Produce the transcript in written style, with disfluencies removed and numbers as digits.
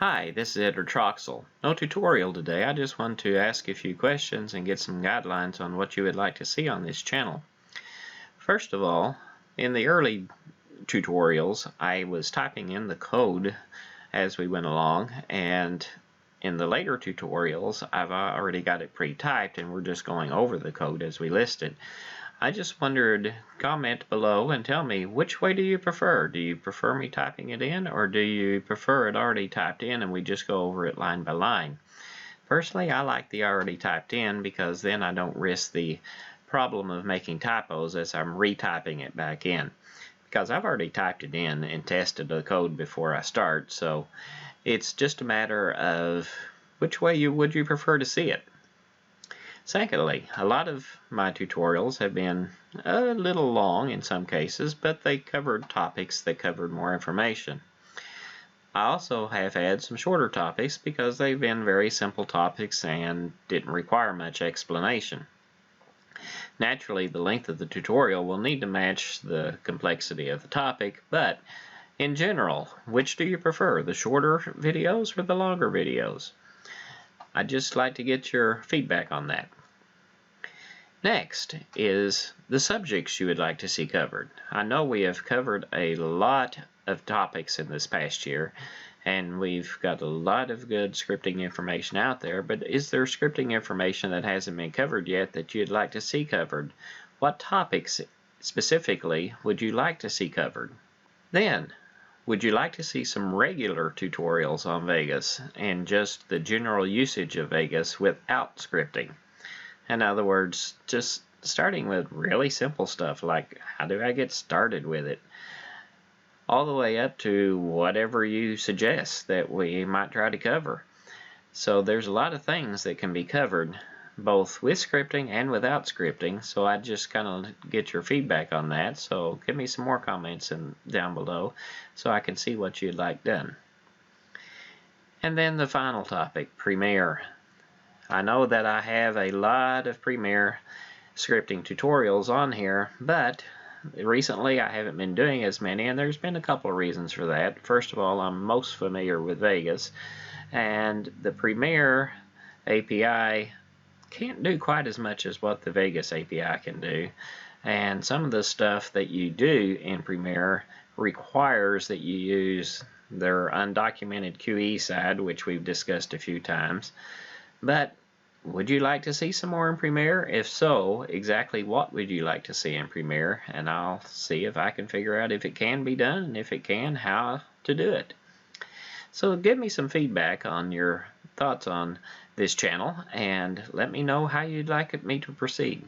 Hi, this is Editor Troxel. No tutorial today. I just want to ask a few questions and get some guidelines on what you would like to see on this channel. First of all, in the early tutorials, I was typing in the code as we went along, and in the later tutorials, I've already got it pre-typed and we're just going over the code as we list it. I just wondered, comment below and tell me, which way do you prefer? Do you prefer me typing it in, or do you prefer it already typed in and we just go over it line by line? Personally, I like the already typed in because then I don't risk the problem of making typos as I'm retyping it back in. Because I've already typed it in and tested the code before I start, so it's just a matter of which way would you prefer to see it. Secondly, a lot of my tutorials have been a little long in some cases, but they covered topics that covered more information. I also have had some shorter topics because they've been very simple topics and didn't require much explanation. Naturally, the length of the tutorial will need to match the complexity of the topic, but in general, which do you prefer, the shorter videos or the longer videos? I'd just like to get your feedback on that. Next is the subjects you would like to see covered. I know we have covered a lot of topics in this past year, and we've got a lot of good scripting information out there, but is there scripting information that hasn't been covered yet that you'd like to see covered? What topics specifically would you like to see covered? Then, would you like to see some regular tutorials on Vegas and just the general usage of Vegas without scripting? In other words, just starting with really simple stuff like how do I get started with it, all the way up to whatever you suggest that we might try to cover. So there's a lot of things that can be covered both with scripting and without scripting, so I just kind of get your feedback on that. So give me some more comments down below so I can see what you'd like done. And then the final topic, Premiere. I know that I have a lot of Premiere scripting tutorials on here, but recently I haven't been doing as many, and there's been a couple of reasons for that. First of all, I'm most familiar with Vegas, and the Premiere API can't do quite as much as what the Vegas API can do, and some of the stuff that you do in Premiere requires that you use their undocumented QE side, which we've discussed a few times. But would you like to see some more in Premiere? If so, exactly what would you like to see in Premiere? And I'll see if I can figure out if it can be done, and if it can, how to do it. So give me some feedback on your thoughts on this channel, and let me know how you'd like me to proceed.